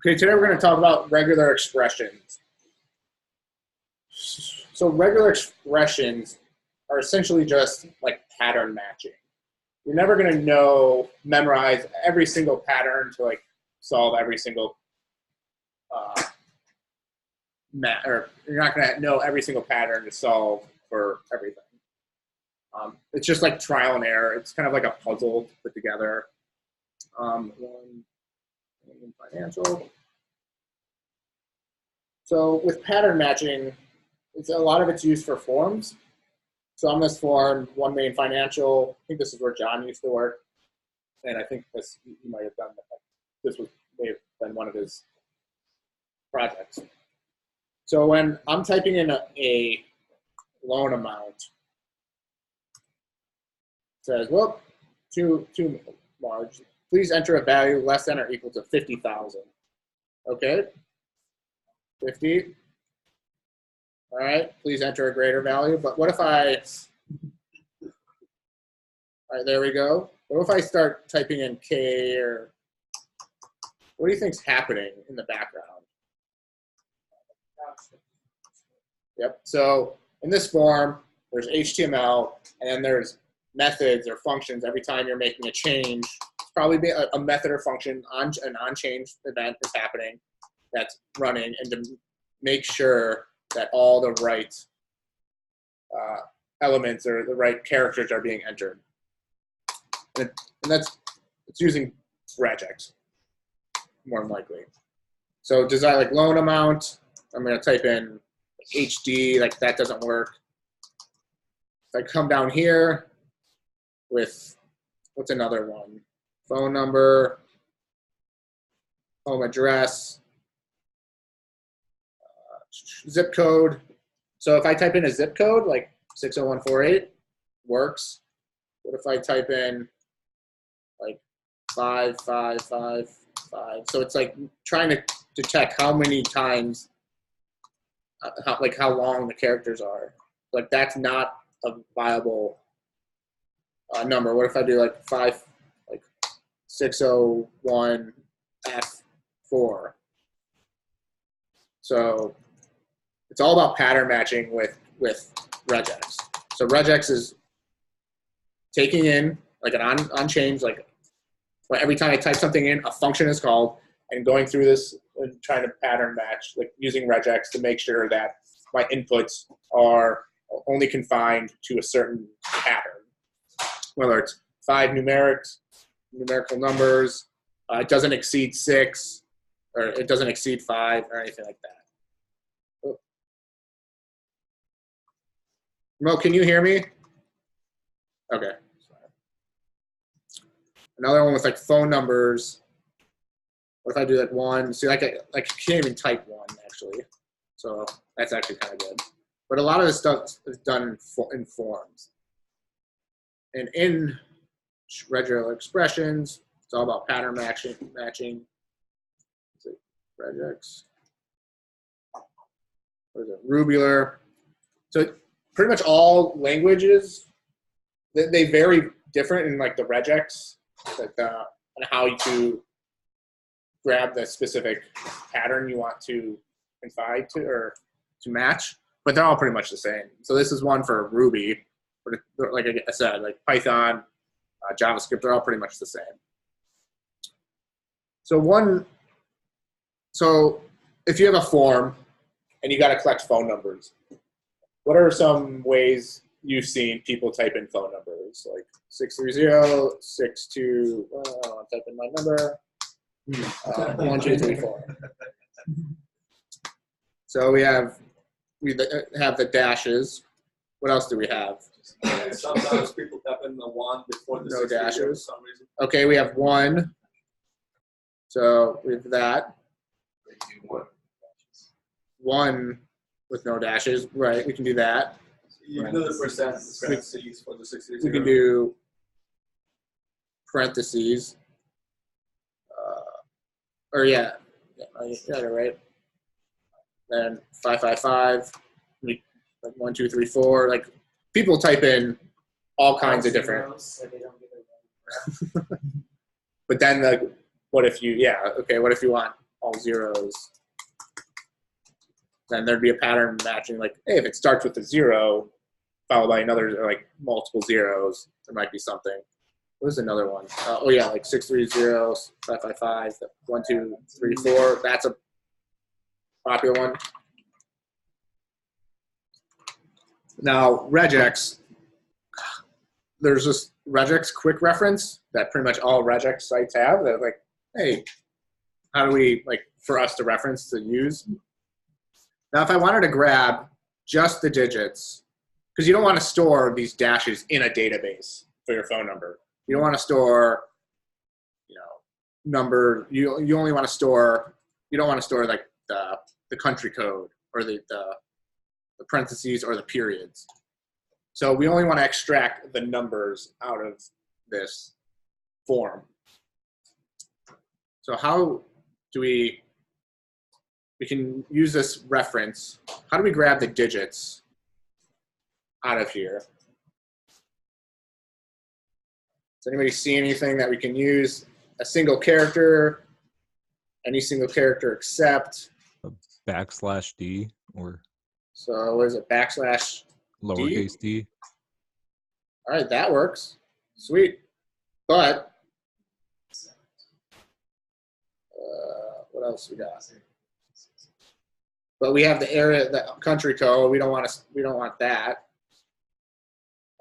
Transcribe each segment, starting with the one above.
Okay, today we're going to talk about regular expressions. So regular expressions are essentially just like pattern matching. You're never going to memorize every single pattern to like solve every single or you're not going to know every single pattern to solve for everything. It's just like trial and error. It's kind of like a puzzle to put together. Financial. So with pattern matching, a lot of it's used for forms. So on this form, one main financial, I think this is where John used to work. And I think this, you might have done that. This may have been one of his projects. So when I'm typing in a loan amount, it says, well, too large. Please enter a value less than or equal to 50,000. Okay, 50. All right, please enter a greater value. But what if all right, there we go. What if I start typing in K or, what do you think's happening in the background? Yep, so in this form, there's HTML, and then there's methods or functions. Every time you're making a change, it's probably be a method or function on an on-change event is happening that's running, and to make sure that all the right elements or the right characters are being entered. And it's using RegEx, more than likely. So design like loan amount, I'm going to type in HD, like that doesn't work. If I come down here with, what's another one? Phone number, home address, zip code. So if I type in a zip code, like 60148, works. What if I type in like 5555? So it's like trying to detect how many times, how long the characters are. Like that's not a viable number. What if I do like 601 F4? So it's all about pattern matching with RegEx. So RegEx is taking in like an on change, like every time I type something in, a function is called, and going through this and trying to pattern match, like using RegEx to make sure that my inputs are only confined to a certain pattern, whether it's 5 numerical numbers, it doesn't exceed 6, or it doesn't exceed 5, or anything like that. Mo, can you hear me? Okay. Another one with like phone numbers. What if I do like 1? See, like I can't even type 1 actually. So that's actually kind of good. But a lot of this stuff is done in forms. And in regular expressions, it's all about pattern matching. RegEx. What is it? Rubular. So pretty much all languages, they vary different in like the RegEx, like and how to grab the specific pattern you want to confide to or to match, but they're all pretty much the same. So this is one for Ruby, but like I said, like Python, JavaScript, they're all pretty much the same. So if you have a form and you got to collect phone numbers, what are some ways you've seen people type in phone numbers? Like 630, 62, I'll type in my number, 1, 2, 3, 4. So we have the dashes. What else do we have? Sometimes people type in the 1 before the no dashes for some reason. Okay, we have 1. So we have that. 1 with no dashes, right? We can do that. You can do the parentheses for the 60. We can do parentheses. Or yeah, right. Then 555. Like 1, 2, 3, 4. Like people type in all kinds of different. But then like, what if you? Yeah, okay. What if you want all zeros, then there'd be a pattern matching, like, hey, if it starts with a 0 followed by another, like multiple zeros, there might be something. What's another one? Oh yeah, like 630, 555, 1, 2, 3, 4. That's a popular one. Now regex, there's this regex quick reference that pretty much all regex sites have. That like, hey, how do we, like, for us to reference to use? Now, if I wanted to grab just the digits, because you don't want to store these dashes in a database for your phone number. You don't want to store, you know, number. You only want to store. You don't want to store like the country code or the parentheses or the periods. So we only want to extract the numbers out of this form. So how do we can use this reference. How do we grab the digits out of here? Does anybody see anything that we can use? A single character, any single character except a \d or so what is it, \d? lowercase d. All right, that works. Sweet. But what else we got? But we have the area, the country code. We don't want that.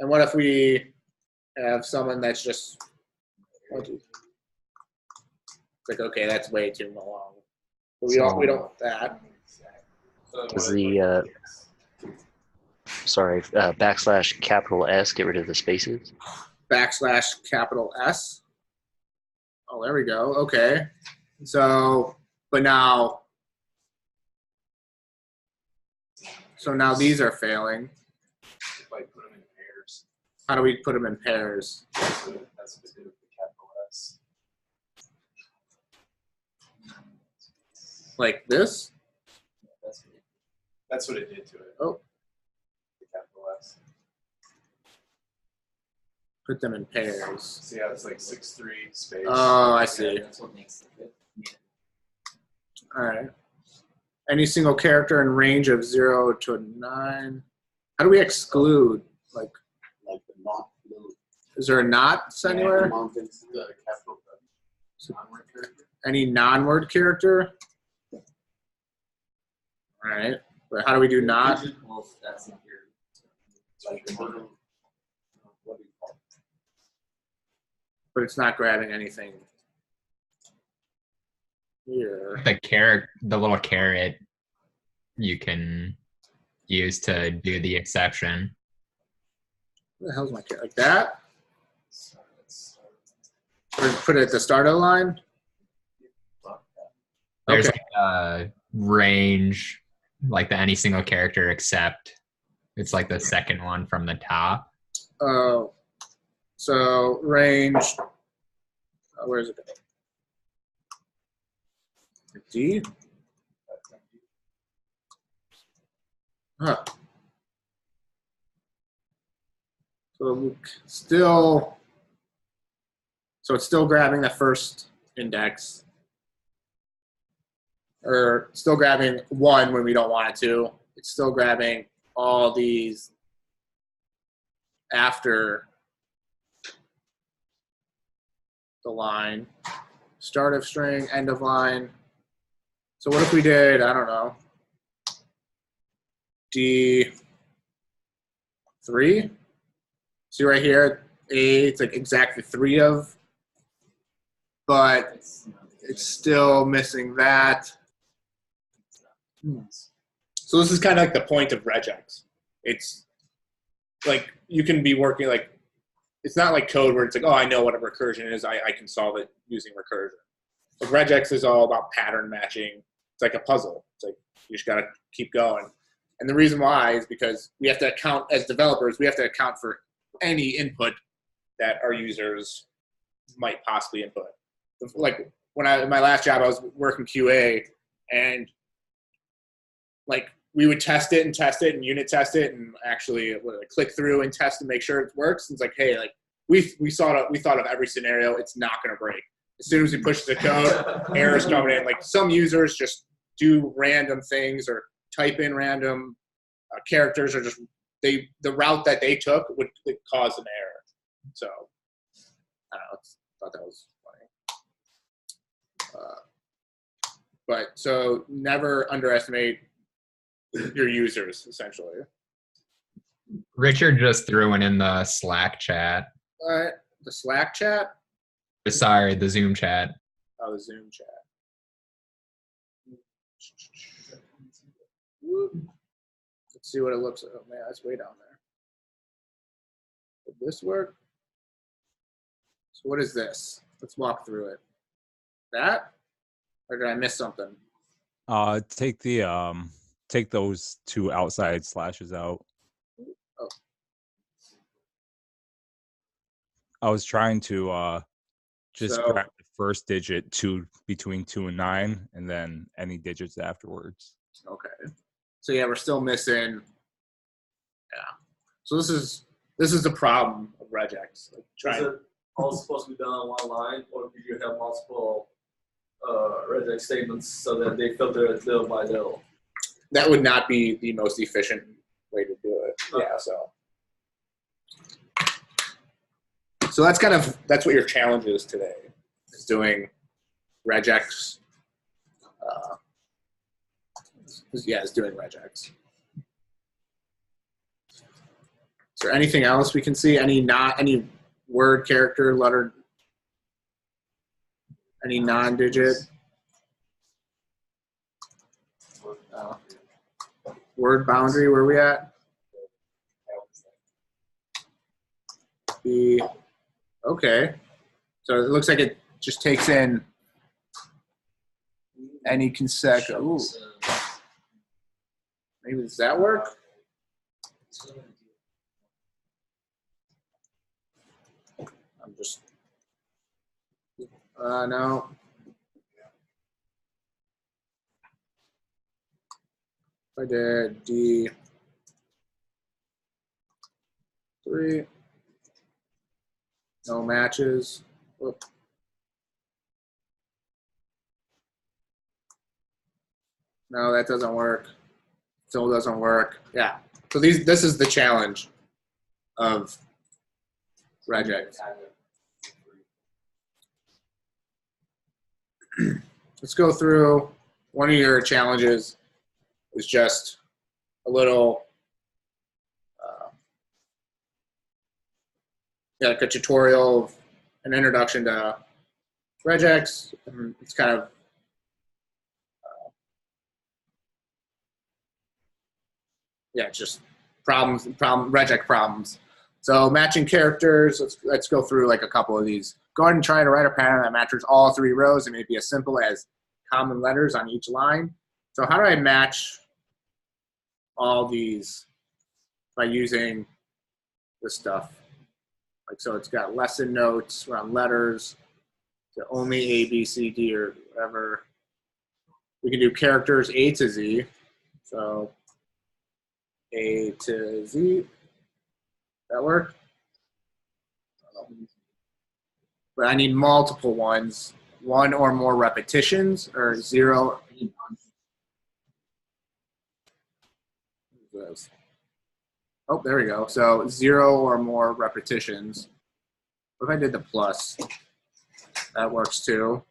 And what if we have someone that's just like, okay, that's way too long. But we don't want that. Does the \S get rid of the spaces? \S. Oh, there we go. Okay. So, but now, so now these are failing. If I put them in pairs, How do we put them in pairs? that's what they do with the capital S. Like this? That's what it did to it. Oh, The capital S. put them in pairs. See how it's like 6-3 space. Oh, I see. That's what makes it. All right. Any single character in range of 0 to 9. How do we exclude? Like the not blue. is there a not anywhere? It's the capital non-word character. Any non-word character? All right. But how do we do not? Well, that's in here. What do you call it? But it's not grabbing anything here. The little caret you can use to do the exception. Where the hell's my caret? Like that? Or put it at the start of the line? There's Okay. like a range, like the any single character except. It's like the second one from the top. Oh, so range. Where is it? D. Huh. So still. So it's still grabbing the first index. Or still grabbing 1 when we don't want it to. It's still grabbing all these after the line. Start of string, end of line. So what if we did, I don't know, D3? See right here, it's like exactly 3 of, but it's still missing that. So this is kind of like the point of regex. It's like you can be working like, it's not like code where it's like, oh, I know what a recursion is. I can solve it using recursion. Like regex is all about pattern matching. It's like a puzzle. It's like you just got to keep going. And the reason why is because we have to account, as developers, we have to account for any input that our users might possibly input. Like when in my last job, I was working QA, and like we would test it and unit test it and actually click through and test and make sure it works. And it's like, hey, like we thought of every scenario. It's not going to break. as soon as he pushes the code, errors coming in. Like some users just do random things or type in random characters, or just the route that they took would cause an error. So I don't know. Thought that was funny. But so never underestimate your users, essentially. Richard just threw one in the Slack chat. The Slack chat? Sorry, the Zoom chat. Oh, the Zoom chat. Whoop. Let's see what it looks like. Oh, man, that's way down there. Would this work? So what is this? Let's walk through it. That? Or did I miss something? Take those two outside slashes out. Oh. I was trying to just So- grab the first digit between 2 and 9, and then any digits afterwards. Okay. So yeah, we're still missing. Yeah. So this is the problem of regex. Like Is it all supposed to be done on one line, or do you have multiple regex statements so that they filter it little by little? That would not be the most efficient way to do it. Yeah. So that's what your challenge is today. Is doing regex. It's doing regex. Is there anything else we can see? Any word, character, letter, any non-digit? Word boundary, where are we at? Okay. So it looks like it just takes in any consecutive. Ooh. Maybe does that work? I'm just no. I did D3. No matches. Whoop. No, that doesn't work. Still doesn't work. Yeah. So this is the challenge of regex. Let's go through one of your challenges. Is just a little like a tutorial, an introduction to regex. It's kind of just regex problems. So matching characters. Let's go through like a couple of these. Go ahead and try to write a pattern that matches all 3 rows. It may be as simple as common letters on each line. So how do I match all these by using this stuff? Like, so it's got lesson notes around letters to only A, B, C, D, or whatever. We can do characters A to Z. So A to Z. That work? But I need multiple ones. 1 or more repetitions, or 0. Oh, there we go. So 0 or more repetitions. What if I did the plus? That works too.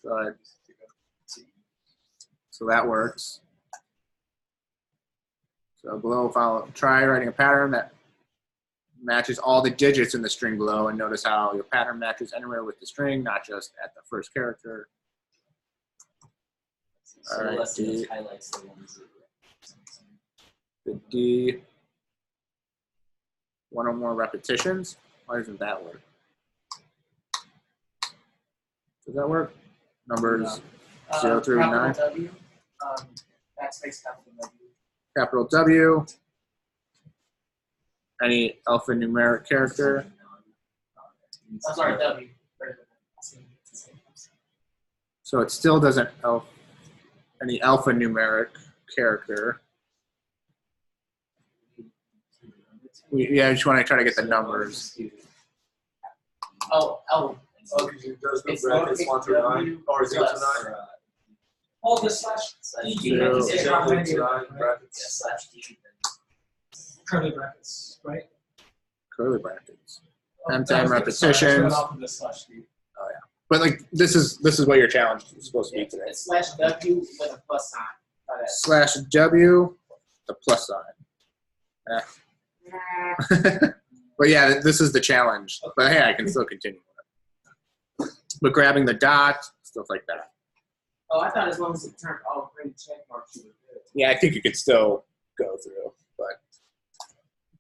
But, so that works. So below, try writing a pattern that matches all the digits in the string below, and notice how your pattern matches anywhere with the string, not just at the first character. So All right, less than D. those highlights the ones that The D. 1 or more repetitions. Why doesn't that work? Does that work? Numbers 0 through 9. W, backspace capital W. Capital W. Any alphanumeric character. Oh, sorry, W. So it still doesn't any alphanumeric character. I just want to try to get the numbers. Oh, Oh, because you just It's the brackets lowercase 1 through 9 w or 0 to plus, 9. Oh, the slash D, you meant to say Zero how to many, 9 right? brackets. Slash D, curly brackets, right? Curly brackets. Oh, M10 that was- repetitions. sorry, I read off of the slash D. But like this is what your challenge is supposed to be today. It's slash W with a plus sign. Try that. Slash W, the plus sign. But yeah, this is the challenge. But hey, I can still continue with it. But grabbing the dot, stuff like that. Oh, I thought as long as it turned all green check marks, you were good. Yeah, I think you could still go through.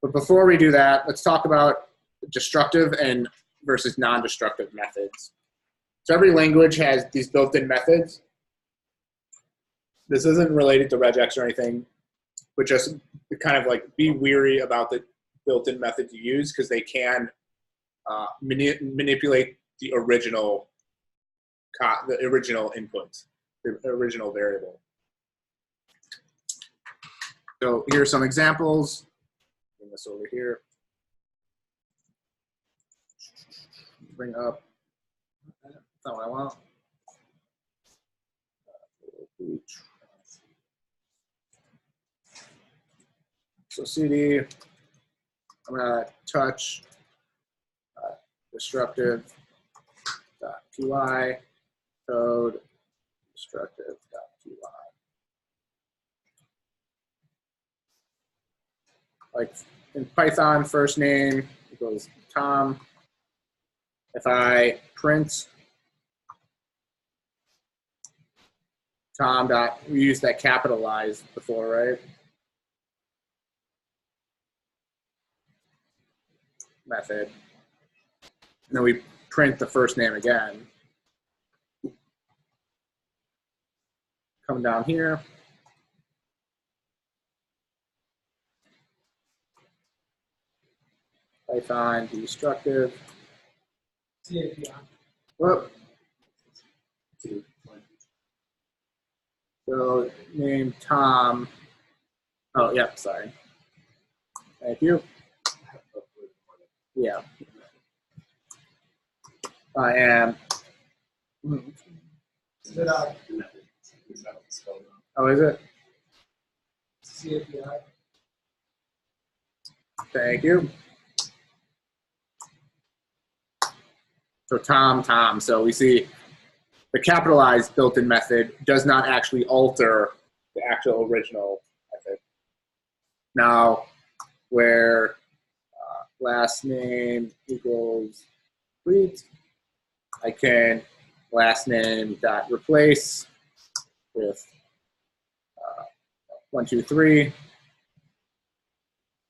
But before we do that, let's talk about destructive and versus non-destructive methods. So every language has these built-in methods. This isn't related to regex or anything, but just kind of like be weary about the built-in methods you use because they can manipulate the original input, the original variable. So here are some examples. Bring this over here. Bring up. That's not what I want. So CD, I'm gonna touch destructive.py code destructive.py. Like in Python, first name equals Tom. If I print Tom dot, we used that capitalized before, right? Method. And then we print the first name again. Come down here. Python destructive. Whoop. So name Tom. Oh, yeah, sorry. Thank you. Yeah. I am. Oh, is it? Thank you. So Tom. So we see the capitalized built-in method does not actually alter the actual original method. Now, where last name equals complete, I can last name dot replace with 1, 2, 3,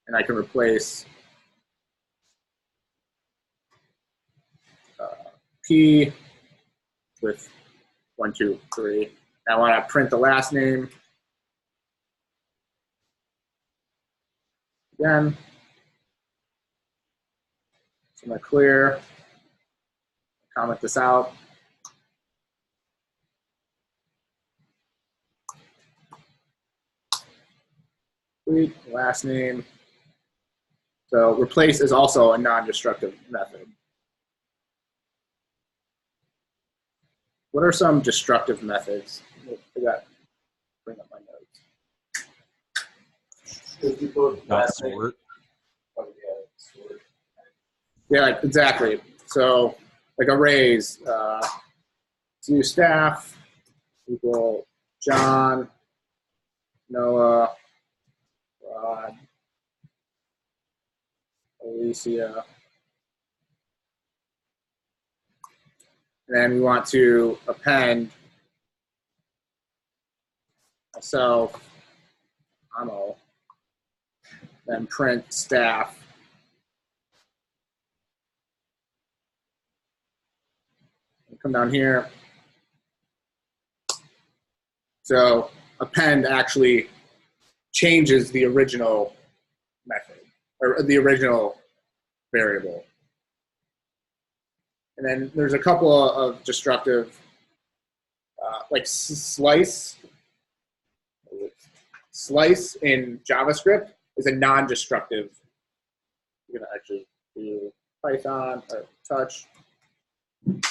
and I can replace P with 1, 2, 3. I want to print the last name again. So I'm going to clear, comment this out. Complete, last name. So replace is also a non-destructive method. What are some destructive methods? I forgot to bring up my notes. Not sort. Yeah, exactly. So like arrays, to staff equal John, Noah, Rod, Alicia. And then we want to append myself, Amo, then print staff. Come down here. So append actually changes the original method or the original variable. And then there's a couple of destructive, like slice. Slice in JavaScript is a non-destructive. You're gonna actually do Python or touch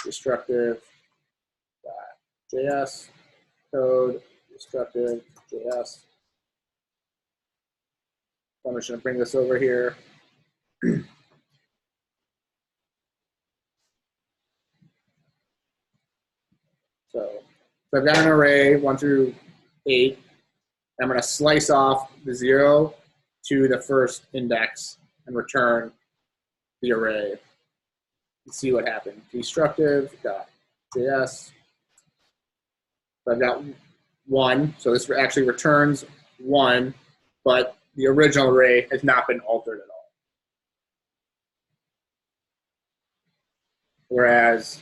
destructive.js, code destructive.js. I'm just going to bring this over here. So I've got an array 1 through 8. I'm going to slice off the 0 to the first index and return the array and see what happened. Destructive.js. So I've got 1. So this actually returns 1, but the original array has not been altered at all. Whereas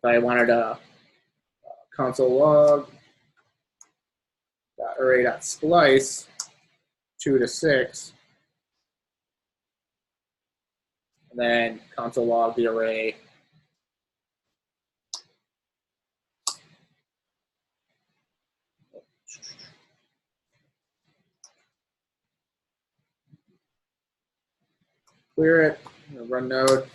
if I wanted a console log array.splice 2 to 6, and then console log the array clear it, run node.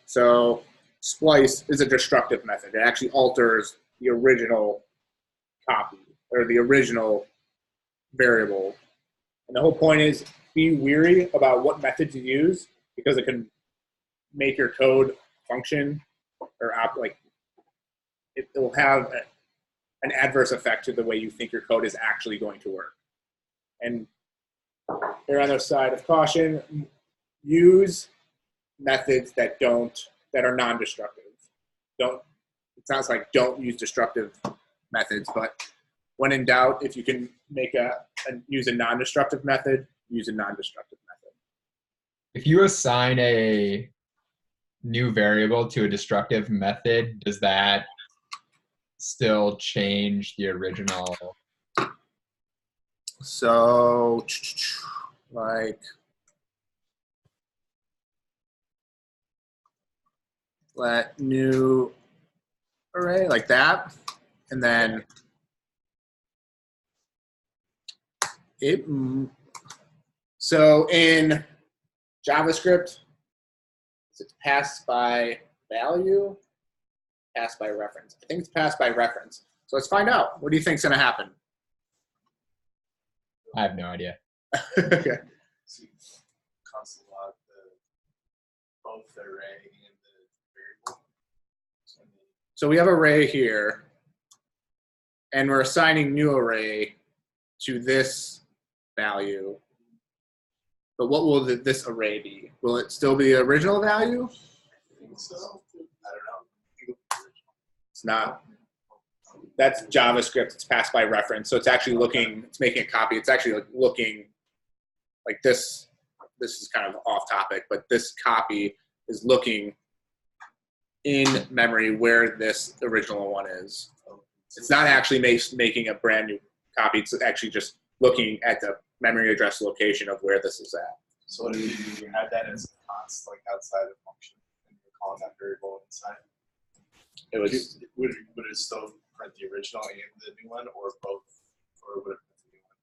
So splice is a destructive method. It actually alters the original copy or the original variable. And the whole point is be weary about what method to use because it can make your code function or it will have an adverse effect to the way you think your code is actually going to work. And err on the side of caution, use methods that are non-destructive. It sounds like don't use destructive methods, but when in doubt, if you can use a non-destructive method, use a non-destructive method. If you assign a new variable to a destructive method, does that still change the original? So, like, let new array like that, and then so in JavaScript, it's passed by value, passed by reference. I think it's passed by reference. So let's find out. What do you think's going to happen? I have no idea. Okay. Console log both the array and the variable. So we have array here, and we're assigning new array to this value. But what will this array be? Will it still be the original value? I think so. I don't know. It's not. That's JavaScript. It's passed by reference. So it's actually looking, it's making a copy. It's actually like looking like this. This is kind of off topic, but this copy is looking in memory where this original one is. It's not actually making a brand new copy. It's actually just looking at the memory address location of where this is at. So what if you had that as a const, like outside of function, and you're calling that variable inside? It was Would it still print the original and the new one, or both, or would it print the new one?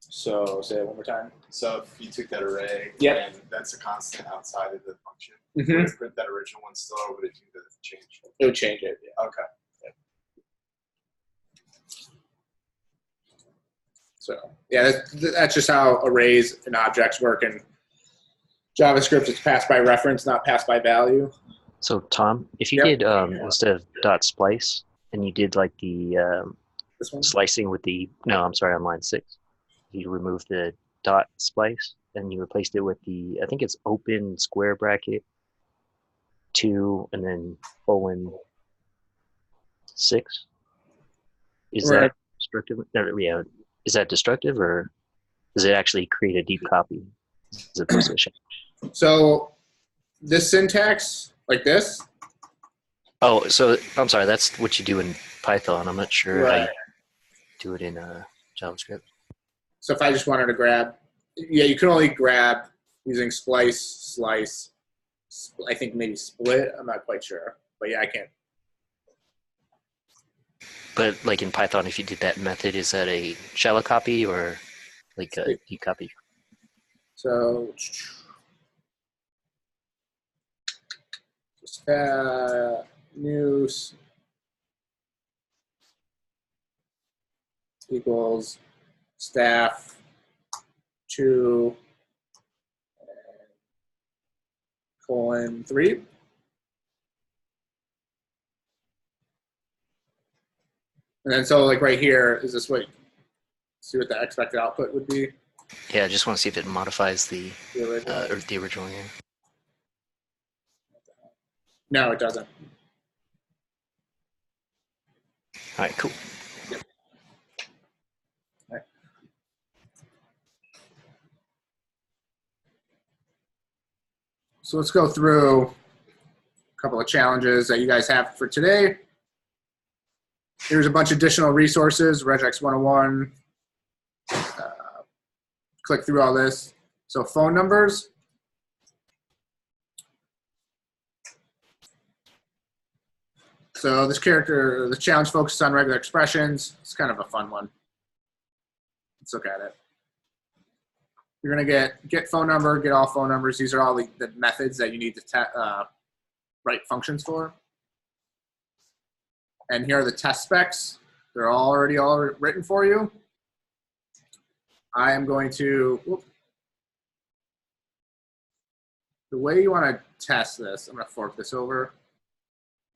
so say it one more time. So if you took that array, Yep. and that's a constant outside of the function, Mhm. would it print that original one still, or would it do the change? It would change it. Yeah. Okay. So yeah, that's just how arrays and objects work in JavaScript. It's passed by reference, not passed by value. So Tom, if you Yep. did instead of dot splice, and you did like the This one. slicing with the I'm sorry, on line 6, you removed the dot splice and you replaced it with the, I think it's open square bracket 2 and then colon 6. Is Right. that destructive? No, yeah. Is that destructive, or does it actually create a deep copy as opposed to a shell? So this syntax, like this. Oh, so I'm sorry. That's what you do in Python. I'm not sure how you Right. do it in JavaScript. So if I just wanted to grab, yeah, you can only grab using splice, slice, I think maybe split. I'm not quite sure, but yeah, I can. But like in Python, if you did that method, is that a shallow copy or like a deep copy? So news equals staff 2 colon 3. And then so like right here, is this what, see what the expected output would be? Yeah, I just want to see if it modifies the original? or the original. Yeah. No, it doesn't. All right, cool. So let's go through a couple of challenges that you guys have for today. Here's a bunch of additional resources, RegEx 101. Click through all this. So phone numbers. So this challenge focuses on regular expressions. It's kind of a fun one. Let's look at it. You're going to get phone number, get all phone numbers. These are all the methods that you need to write functions for. And here are the test specs. They're already all written for you. I am going to, the way you want to test this, I'm going to fork this over.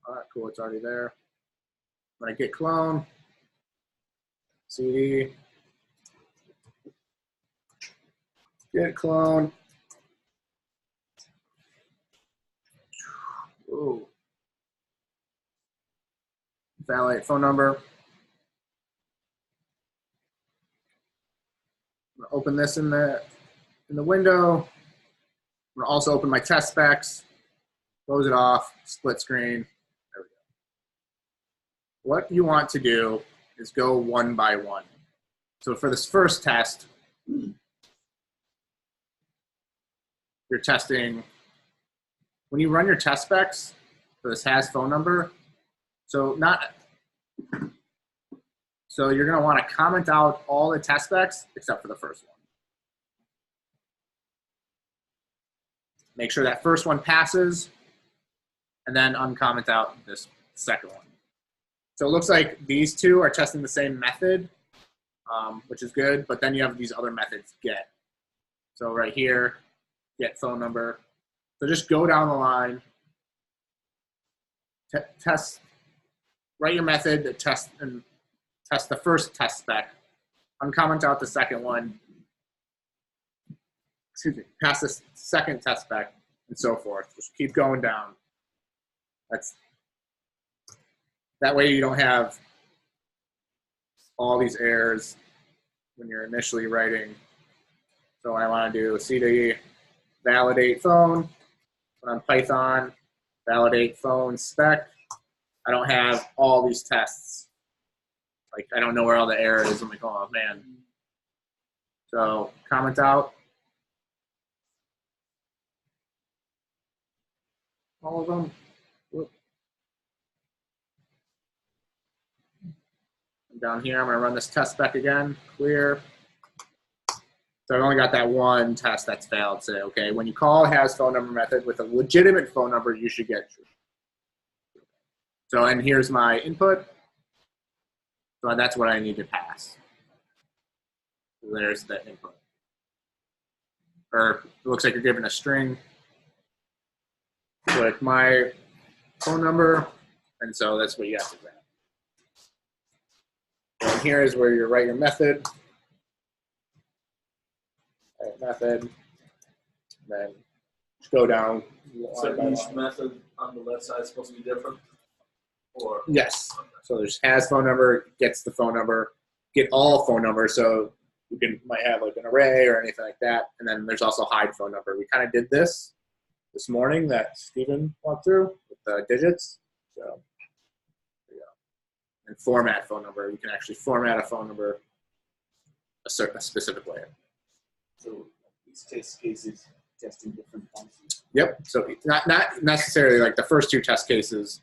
All right, cool, it's already there. I'm going to git clone, cd, git clone. Ooh. Validate phone number. I'm going to open this in the window. I'm going to also open my test specs, close it off, split screen. There we go. What you want to do is go one by one. So for this first test, you're testing, when you run your test specs for this has phone number, so you're going to want to comment out all the test specs except for the first one. Make sure that first one passes, and then uncomment out this second one. So it looks like these two are testing the same method, which is good, but then you have these other methods, get. So right here, get phone number. So just go down the line, test, write your method to test and test the first test spec, uncomment out the second one, pass the second test spec, and so forth. Just keep going down. That way you don't have all these errors when you're initially writing. So what I want to do, cd validate phone, put on Python, validate phone spec. I don't have all these tests. Like, I don't know where all the error is. I'm like, oh, man. So comment out all of them. Whoop. Down here, I'm going to run this test spec again. Clear. So I've only got that one test that's failed. Say, okay, when you call has phone number method with a legitimate phone number, you should get true. So, and here's my input. So that's what I need to pass. So there's the input. Or it looks like you're given a string with my phone number, and so that's what you have to grab. And here is where you write your method. Write method. Then just go down. So each method on the left side is supposed to be different? Or yes. So there's has phone number, gets the phone number, get all phone numbers. So you might have like an array or anything like that. And then there's also hide phone number. We kind of did this morning that Stephen walked through with the digits. So there you go. And format phone number. You can actually format a phone number a specific way. So each test case is testing different functions. Yep. So not necessarily like the first two test cases.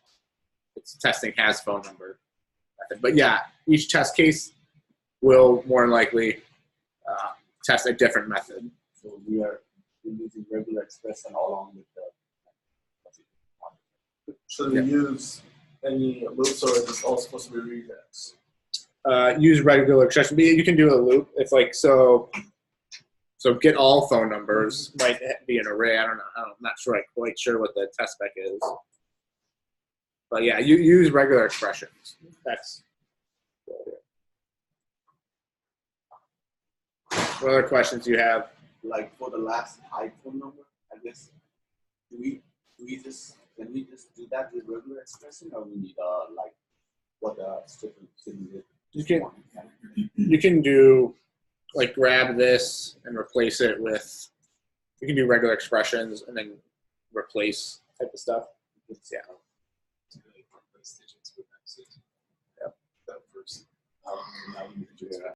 It's testing has phone number method. But yeah, each test case will more than likely test a different method. So we're using regular expression along with the. Should we use any loops, or is this all supposed to be regex? Use regular expression. You can do a loop. It's like so. So get all phone numbers might be an array. I don't know. I'm not quite sure what the test spec is. But yeah, you use regular expressions. That's what other questions do you have? Like for the last iPhone number, I guess. Can we just do that with regular expression, or we need like what the stripping You can do like grab this and replace it with. You can do regular expressions and then replace type of stuff. Yeah. Yep. That first. Now we need to do that.